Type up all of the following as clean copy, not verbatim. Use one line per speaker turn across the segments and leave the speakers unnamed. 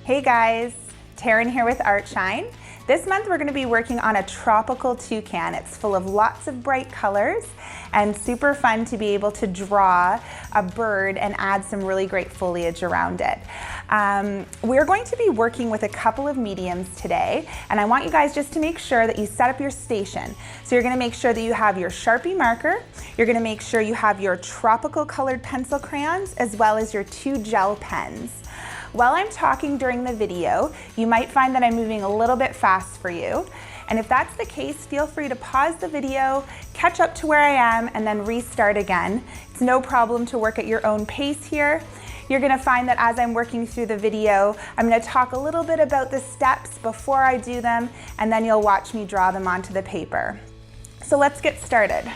Hey guys, Taryn here with Artshine. This month we're going to be working on a tropical toucan. It's full of lots of bright colors and super fun to be able to draw a bird and add some really great foliage around it. We're going to be working with a couple of mediums today, and I want you guys just to make sure that you set up your station. So you're going to make sure that you have your Sharpie marker, you're going to make sure you have your tropical colored pencil crayons, as well as your 2 gel pens. While I'm talking during the video, you might find that I'm moving a little bit fast for you. And if that's the case, feel free to pause the video, catch up to where I am, and then restart again. It's no problem to work at your own pace here. You're gonna find that as I'm working through the video, I'm gonna talk a little bit about the steps before I do them, and then you'll watch me draw them onto the paper. So let's get started.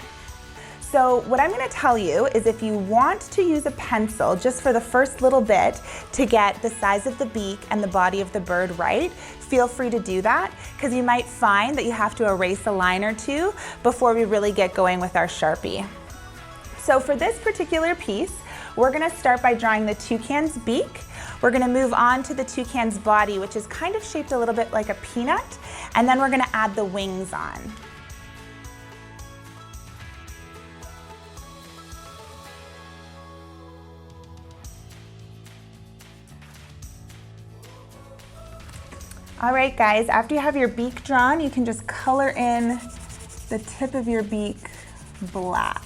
So what I'm going to tell you is if you want to use a pencil just for the first little bit to get the size of the beak and the body of the bird right, feel free to do that, because you might find that you have to erase a line or two before we really get going with our Sharpie. So for this particular piece, we're going to start by drawing the toucan's beak. We're going to move on to the toucan's body, which is kind of shaped a little bit like a peanut, and then we're going to add the wings on. All right, guys, after you have your beak drawn, you can just color in the tip of your beak black.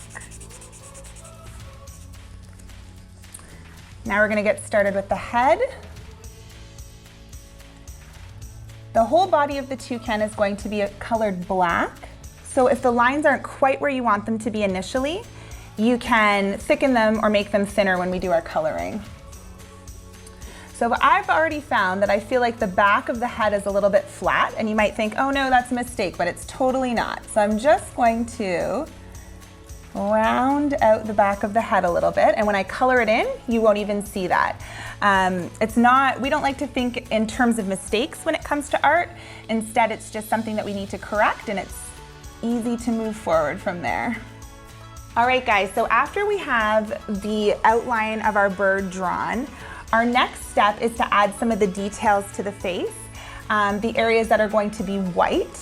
Now we're gonna get started with the head. The whole body of the toucan is going to be colored black. So if the lines aren't quite where you want them to be initially, you can thicken them or make them thinner when we do our coloring. So I've already found that I feel like the back of the head is a little bit flat, and you might think, oh no, that's a mistake, but it's totally not. So I'm just going to round out the back of the head a little bit, and when I color it in, you won't even see that. We don't like to think in terms of mistakes when it comes to art. Instead, it's just something that we need to correct, and it's easy to move forward from there. All right, guys, so after we have the outline of our bird drawn, our next step is to add some of the details to the face, the areas that are going to be white.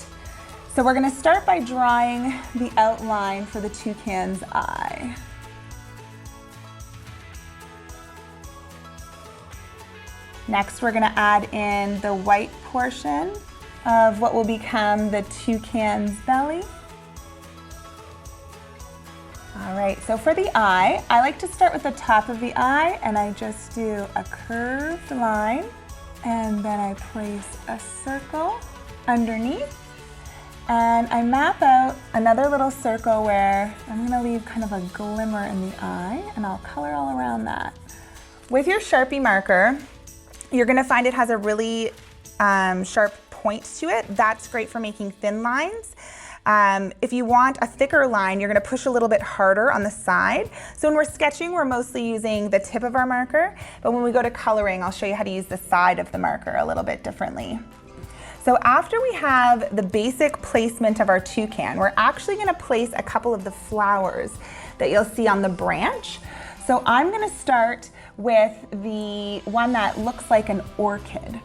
So we're going to start by drawing the outline for the toucan's eye. Next, we're going to add in the white portion of what will become the toucan's belly. All right, so for the eye, I like to start with the top of the eye, and I just do a curved line, and then I place a circle underneath, and I map out another little circle where I'm gonna leave kind of a glimmer in the eye, and I'll color all around that. With your Sharpie marker, you're gonna find it has a really sharp point to it. That's great for making thin lines. If you want a thicker line, you're going to push a little bit harder on the side. So when we're sketching, we're mostly using the tip of our marker, but when we go to coloring, I'll show you how to use the side of the marker a little bit differently. So after we have the basic placement of our toucan, we're actually going to place a couple of the flowers that you'll see on the branch. So I'm going to start with the one that looks like an orchid.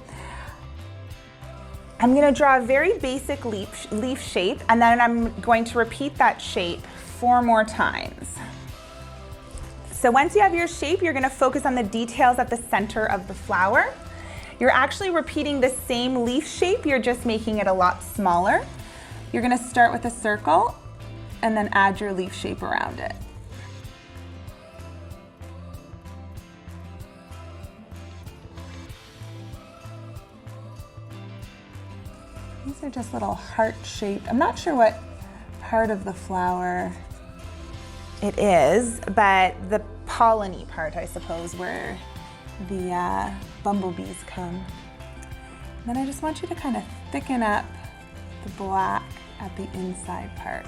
I'm going to draw a very basic leaf shape, and then I'm going to repeat that shape 4 more times. So once you have your shape, you're going to focus on the details at the center of the flower. You're actually repeating the same leaf shape, you're just making it a lot smaller. You're going to start with a circle and then add your leaf shape around it. These are just little heart-shaped. I'm not sure what part of the flower it is, but the pollen-y part, I suppose, where the bumblebees come. Then I just want you to kind of thicken up the black at the inside part.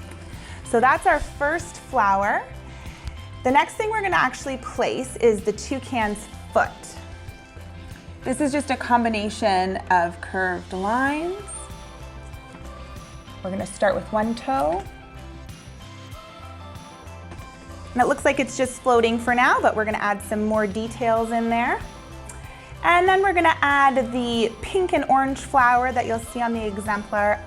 So that's our first flower. The next thing we're going to actually place is the toucan's foot. This is just a combination of curved lines. We're going to start with one toe. And it looks like it's just floating for now, but we're going to add some more details in there. And then we're gonna add the pink and orange flower that you'll see on the exemplar.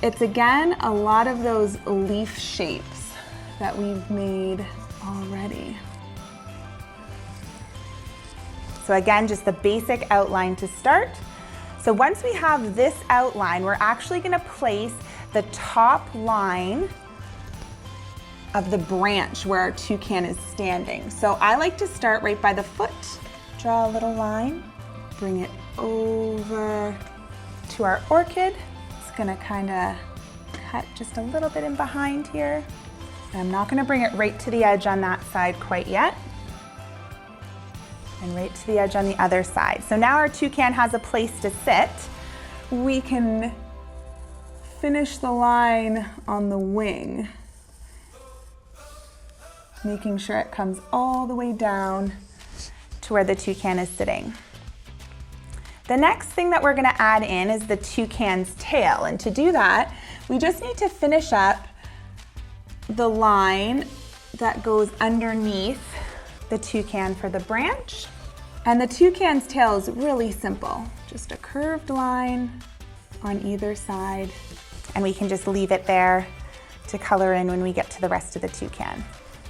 It's again, a lot of those leaf shapes that we've made already. So again, just the basic outline to start. So once we have this outline, we're actually gonna place the top line of the branch where our toucan is standing. So I like to start right by the foot, draw a little line, bring it over to our orchid. It's gonna kinda cut just a little bit in behind here. I'm not gonna bring it right to the edge on that side quite yet. And right to the edge on the other side. So now our toucan has a place to sit. We can finish the line on the wing, making sure it comes all the way down to where the toucan is sitting. The next thing that we're gonna add in is the toucan's tail. And to do that, we just need to finish up the line that goes underneath the toucan for the branch. And the toucan's tail is really simple. Just a curved line on either side. And we can just leave it there to color in when we get to the rest of the toucan.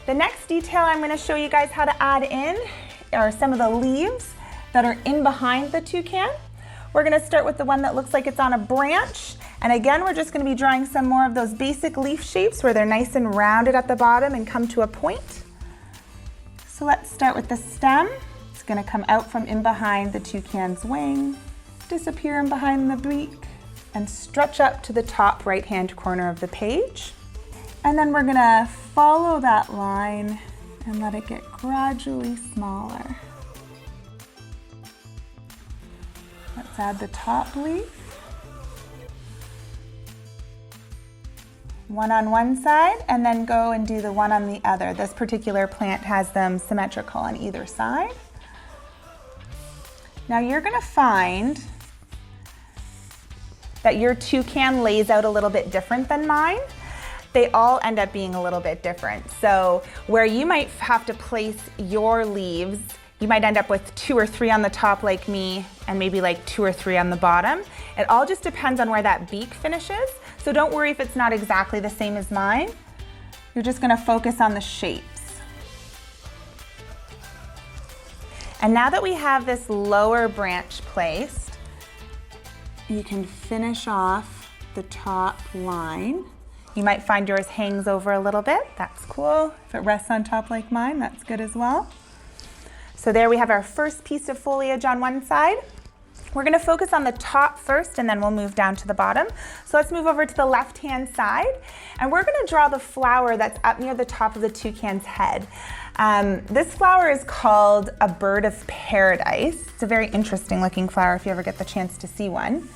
The next detail I'm gonna show you guys how to add in are some of the leaves that are in behind the toucan. We're gonna start with the one that looks like it's on a branch. And again, we're just gonna be drawing some more of those basic leaf shapes where they're nice and rounded at the bottom and come to a point. So let's start with the stem. It's gonna come out from in behind the toucan's wing, disappear in behind the beak, and stretch up to the top right-hand corner of the page. And then we're gonna follow that line and let it get gradually smaller. Let's add the top leaf. One on one side, and then go and do the one on the other. This particular plant has them symmetrical on either side. Now you're gonna find that your toucan lays out a little bit different than mine. They all end up being a little bit different. So where you might have to place your leaves, you might end up with 2 or 3 on the top like me, and maybe like 2 or 3 on the bottom. It all just depends on where that beak finishes. So don't worry if it's not exactly the same as mine. You're just gonna focus on the shapes. And now that we have this lower branch placed, you can finish off the top line. You might find yours hangs over a little bit. That's cool. If it rests on top like mine, that's good as well. So there we have our first piece of foliage on one side. We're gonna focus on the top first, and then we'll move down to the bottom. So let's move over to the left-hand side, and we're gonna draw the flower that's up near the top of the toucan's head. This flower is called a bird of paradise. It's a very interesting looking flower if you ever get the chance to see one.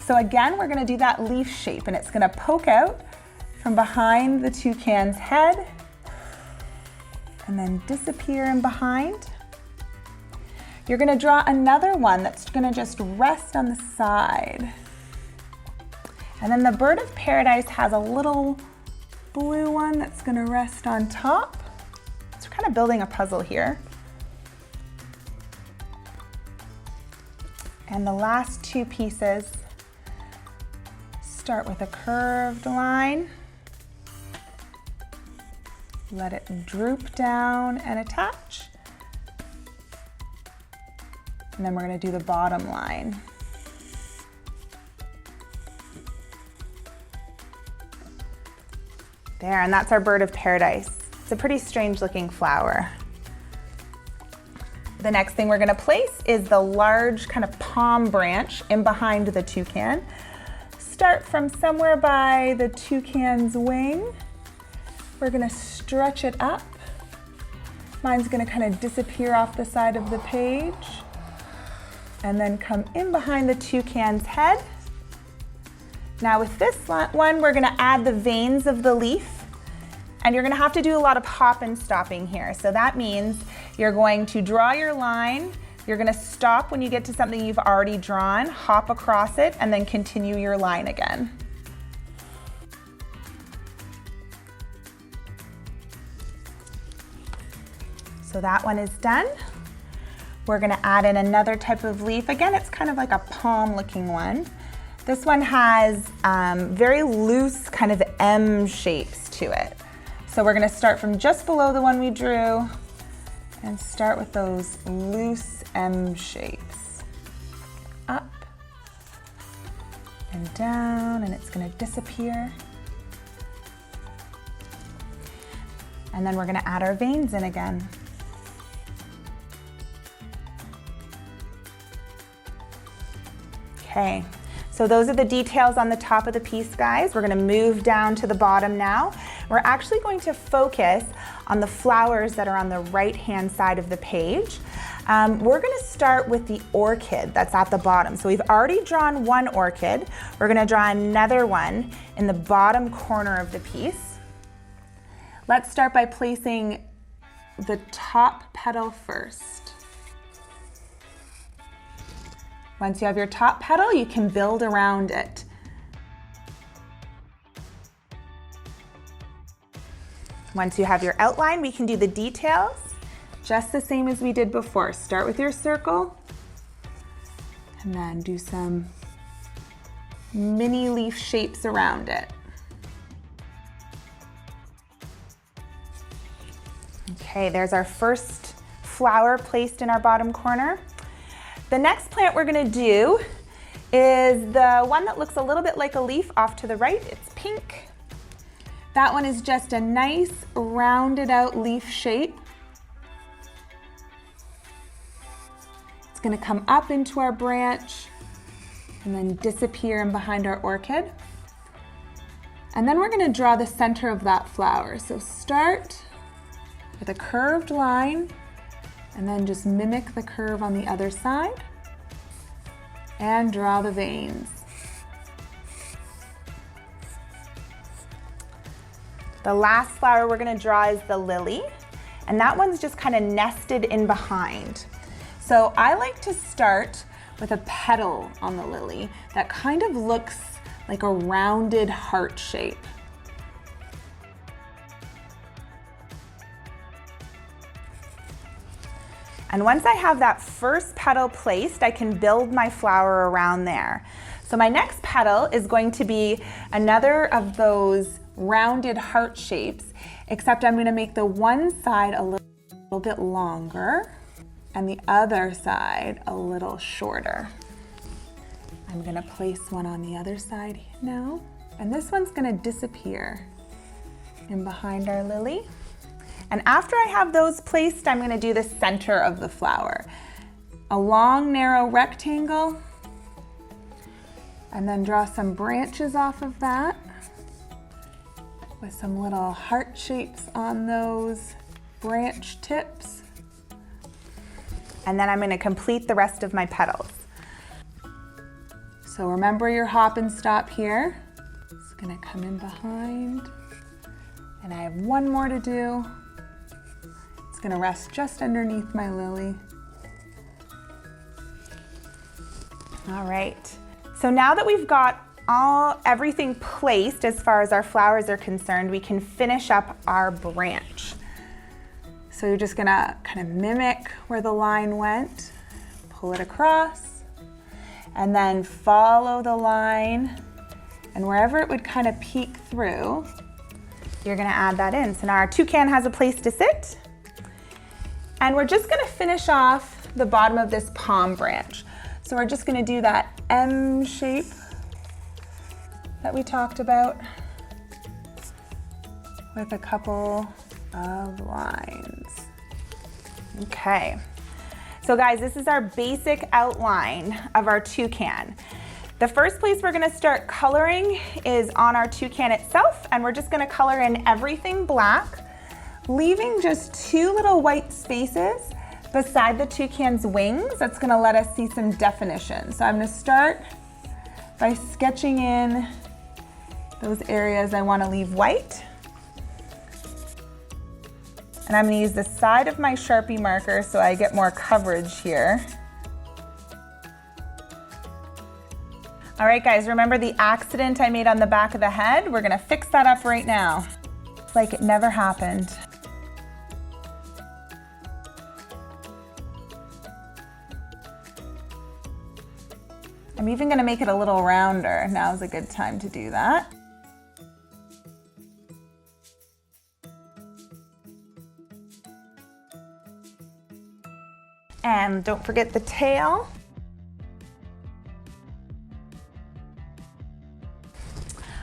So again, we're gonna do that leaf shape, and it's gonna poke out from behind the toucan's head and then disappear in behind. You're gonna draw another one that's gonna just rest on the side. And then the bird of paradise has a little blue one that's gonna rest on top. So we're kind of building a puzzle here. And the last 2 pieces start with a curved line. Let it droop down and attach. And then we're gonna do the bottom line. There, and that's our bird of paradise. It's a pretty strange looking flower. The next thing we're gonna place is the large kind of palm branch in behind the toucan. Start from somewhere by the toucan's wing. We're gonna stretch it up. Mine's gonna kind of disappear off the side of the page and then come in behind the toucan's head. Now with this one, we're gonna add the veins of the leaf, and you're gonna have to do a lot of hop and stopping here. So that means you're going to draw your line, you're gonna stop when you get to something you've already drawn, hop across it, and then continue your line again. So that one is done. We're gonna add in another type of leaf. Again, it's kind of like a palm looking one. This one has very loose kind of M shapes to it. So we're gonna start from just below the one we drew and start with those loose M shapes. Up and down, and it's gonna disappear. And then we're gonna add our veins in again. Okay, so those are the details on the top of the piece, guys. We're gonna move down to the bottom now. We're actually going to focus on the flowers that are on the right-hand side of the page. We're gonna start with the orchid that's at the bottom. So we've already drawn one orchid. We're gonna draw another one in the bottom corner of the piece. Let's start by placing the top petal first. Once you have your top petal, you can build around it. Once you have your outline, we can do the details just the same as we did before. Start with your circle and then do some mini leaf shapes around it. Okay, there's our first flower placed in our bottom corner. The next plant we're gonna do is the one that looks a little bit like a leaf off to the right. It's pink. That one is just a nice rounded out leaf shape. It's gonna come up into our branch and then disappear in behind our orchid. And then we're gonna draw the center of that flower. So start with a curved line and then just mimic the curve on the other side and draw the veins. The last flower we're gonna draw is the lily, and that one's just kind of nested in behind. So I like to start with a petal on the lily that kind of looks like a rounded heart shape. And once I have that first petal placed, I can build my flower around there. So my next petal is going to be another of those rounded heart shapes, except I'm going to make the one side a little bit longer and the other side a little shorter. I'm going to place one on the other side now, and this one's going to disappear in behind our lily. And after I have those placed, I'm gonna do the center of the flower. A long, narrow rectangle, and then draw some branches off of that with some little heart shapes on those branch tips. And then I'm gonna complete the rest of my petals. So remember your hop and stop here. It's gonna come in behind, and I have one more to do. Gonna rest just underneath my lily. All right, so now that we've got everything placed as far as our flowers are concerned, we can finish up our branch. So you're just gonna kind of mimic where the line went, pull it across, and then follow the line, and wherever it would kind of peek through, you're gonna add that in. So now our toucan has a place to sit. And we're just gonna finish off the bottom of this palm branch. So we're just gonna do that M shape that we talked about with a couple of lines. Okay, so guys, this is our basic outline of our toucan. The first place we're gonna start coloring is on our toucan itself, and we're just gonna color in everything black, leaving just two little white spaces beside the toucan's wings. That's gonna let us see some definition. So I'm gonna start by sketching in those areas I wanna leave white. And I'm gonna use the side of my Sharpie marker so I get more coverage here. All right, guys, remember the accident I made on the back of the head? We're gonna fix that up right now. It's like it never happened. I'm even gonna make it a little rounder. Now's a good time to do that. And don't forget the tail.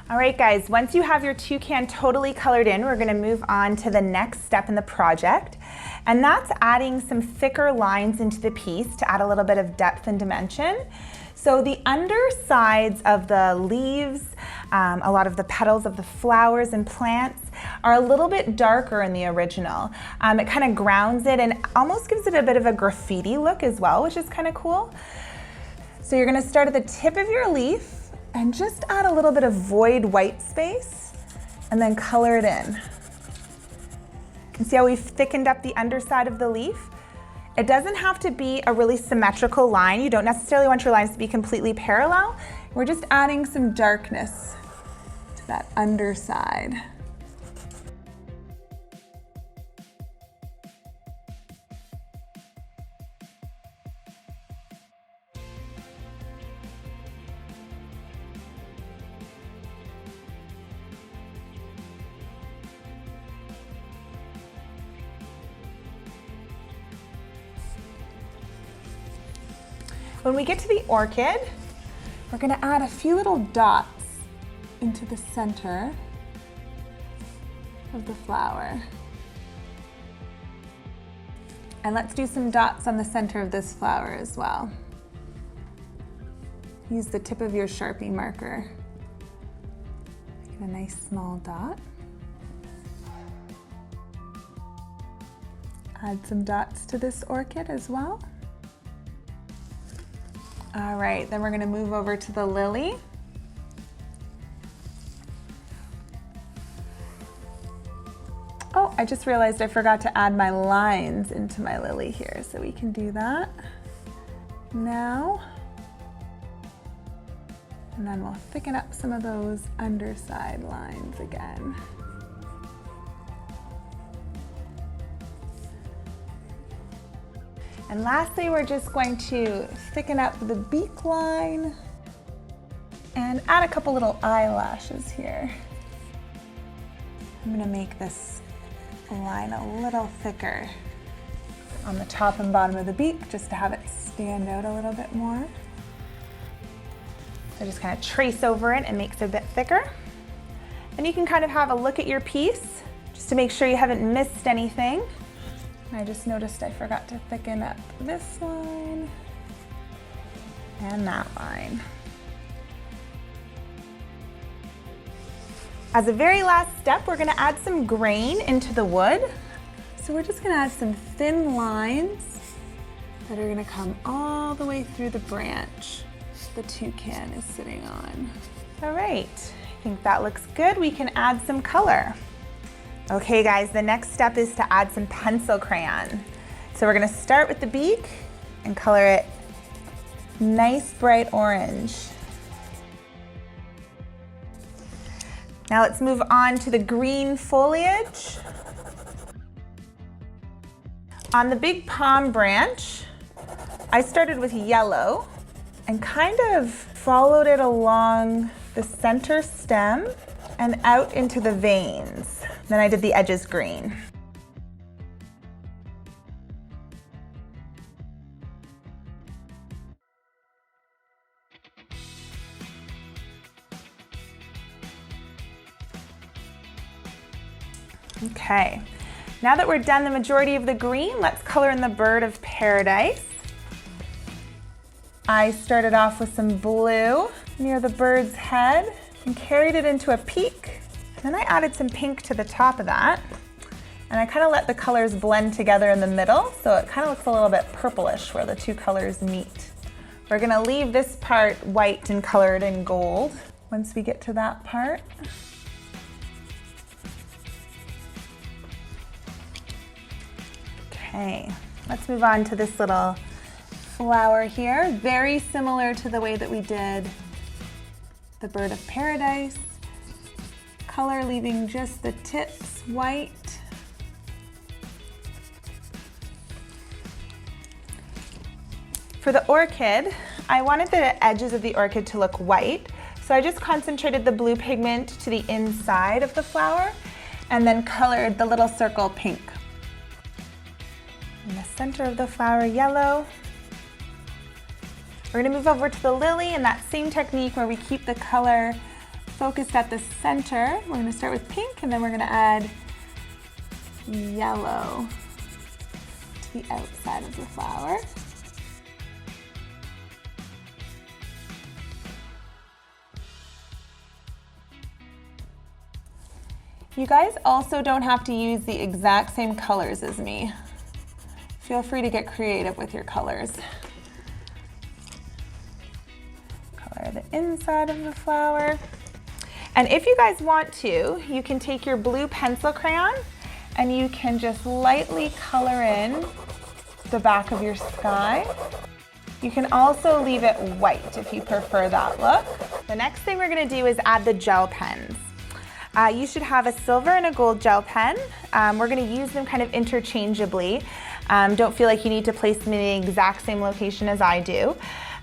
All right, guys, once you have your toucan totally colored in, we're gonna move on to the next step in the project. And that's adding some thicker lines into the piece to add a little bit of depth and dimension. So the undersides of the leaves, a lot of the petals of the flowers and plants are a little bit darker in the original. It kind of grounds it and almost gives it a bit of a graffiti look as well, which is kind of cool. So you're gonna start at the tip of your leaf and just add a little bit of void white space and then color it in. You can see how we've thickened up the underside of the leaf? It doesn't have to be a really symmetrical line. You don't necessarily want your lines to be completely parallel. We're just adding some darkness to that underside. When we get to the orchid, we're gonna add a few little dots into the center of the flower. And let's do some dots on the center of this flower as well. Use the tip of your Sharpie marker. Get a nice small dot. Add some dots to this orchid as well. All right, then we're gonna move over to the lily. Oh, I just realized I forgot to add my lines into my lily here, so we can do that now. And then we'll thicken up some of those underside lines again. And lastly, we're just going to thicken up the beak line and add a couple little eyelashes here. I'm gonna make this line a little thicker on the top and bottom of the beak just to have it stand out a little bit more. So just kind of trace over it and makes it a bit thicker. And you can kind of have a look at your piece just to make sure you haven't missed anything. I just noticed I forgot to thicken up this line and that line. As a very last step, we're gonna add some grain into the wood. So we're just gonna add some thin lines that are gonna come all the way through the branch the toucan is sitting on. All right, I think that looks good. We can add some color. Okay guys, the next step is to add some pencil crayon. So we're gonna start with the beak and color it nice bright orange. Now let's move on to the green foliage. On the big palm branch, I started with yellow and kind of followed it along the center stem and out into the veins. Then I did the edges green. Okay, now that we're done the majority of the green, let's color in the bird of paradise. I started off with some blue near the bird's head and carried it into a peak. Then I added some pink to the top of that. And I kind of let the colors blend together in the middle, so it kind of looks a little bit purplish where the two colors meet. We're gonna leave this part white and colored in gold once we get to that part. Okay, let's move on to this little flower here. Very similar to the way that we did the bird of paradise. Color leaving just the tips white. For the orchid, I wanted the edges of the orchid to look white, so I just concentrated the blue pigment to the inside of the flower and then colored the little circle pink. In the center of the flower, yellow. We're gonna move over to the lily in that same technique where we keep the color focused at the center. We're gonna start with pink and then we're gonna add yellow to the outside of the flower. You guys also don't have to use the exact same colors as me. Feel free to get creative with your colors. Color the inside of the flower. And if you guys want to, you can take your blue pencil crayon and you can just lightly color in the back of your sky. You can also leave it white if you prefer that look. The next thing we're gonna do is add the gel pens. You should have a silver and a gold gel pen. We're gonna use them kind of interchangeably. Don't feel like you need to place them in the exact same location as I do.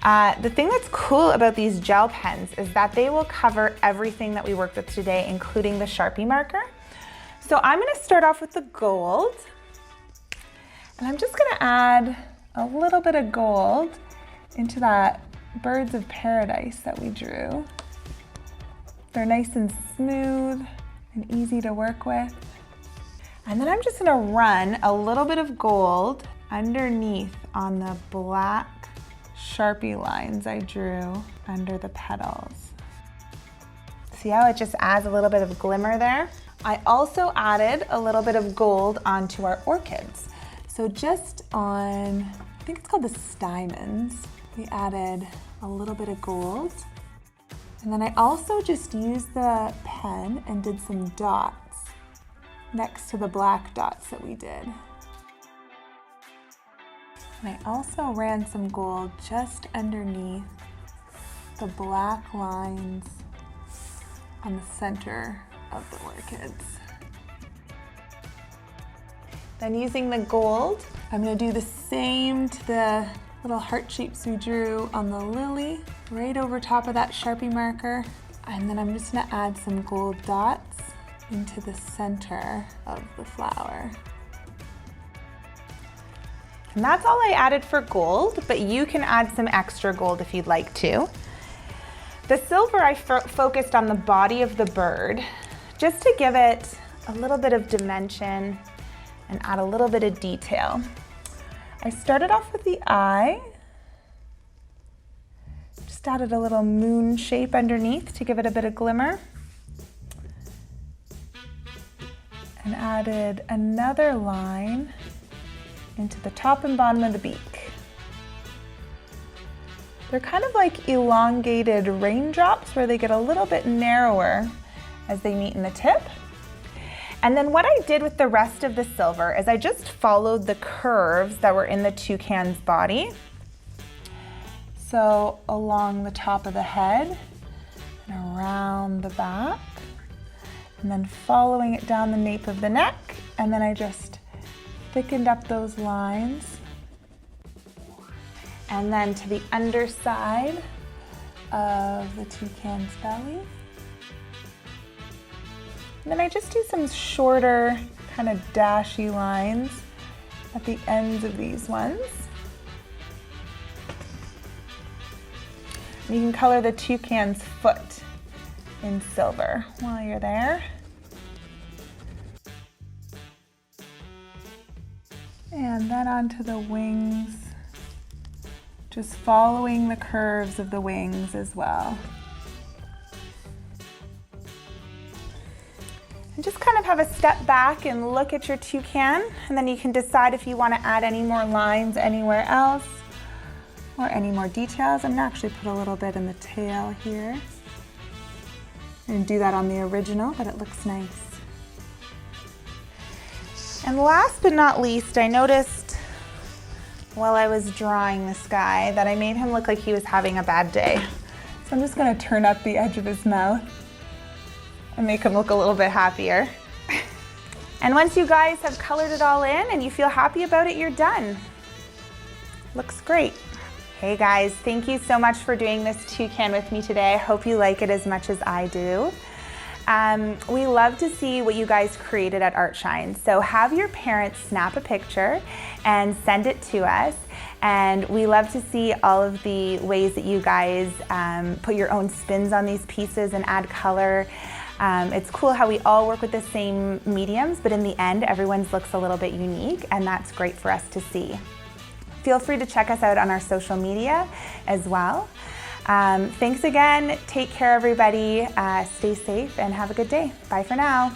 The thing that's cool about these gel pens is that they will cover everything that we worked with today, including the Sharpie marker. So I'm gonna start off with the gold. And I'm just gonna add a little bit of gold into that birds of paradise that we drew. They're nice and smooth and easy to work with. And then I'm just gonna run a little bit of gold underneath on the black Sharpie lines I drew under the petals. See how it just adds a little bit of glimmer there? I also added a little bit of gold onto our orchids. So just on, I think it's called the stamens, we added a little bit of gold. And then I also just used the pen and did some dots next to the black dots that we did. And I also ran some gold just underneath the black lines on the center of the orchids. Then using the gold, I'm gonna do the same to the little heart shapes we drew on the lily, right over top of that Sharpie marker. And then I'm just gonna add some gold dots into the center of the flower. And that's all I added for gold, but you can add some extra gold if you'd like to. The silver I focused on the body of the bird, just to give it a little bit of dimension and add a little bit of detail. I started off with the eye, just added a little moon shape underneath to give it a bit of glimmer, and added another line into the top and bottom of the beak. They're kind of like elongated raindrops where they get a little bit narrower as they meet in the tip. And then what I did with the rest of the silver is I just followed the curves that were in the toucan's body. So along the top of the head and around the back, and then following it down the nape of the neck, and then I just thickened up those lines. And then to the underside of the toucan's belly. And then I just do some shorter, kind of dashy lines at the ends of these ones. And you can color the toucan's foot in silver while you're there. And then onto the wings, just following the curves of the wings as well. And just kind of have a step back and look at your toucan, and then you can decide if you want to add any more lines anywhere else or any more details. I'm gonna actually put a little bit in the tail here. I didn't do that on the original, but it looks nice. And last but not least, I noticed while I was drawing this guy that I made him look like he was having a bad day. So I'm just gonna turn up the edge of his mouth and make him look a little bit happier. And once you guys have colored it all in and you feel happy about it, you're done. Looks great. Hey guys, thank you so much for doing this toucan with me today. I hope you like it as much as I do. We love to see what you guys created at Artshine. So have your parents snap a picture and send it to us. And we love to see all of the ways that you guys put your own spins on these pieces and add color. It's cool how we all work with the same mediums, but in the end, everyone's looks a little bit unique, and that's great for us to see. Feel free to check us out on our social media as well. Thanks again. Take care, everybody. Stay safe and have a good day. Bye for now.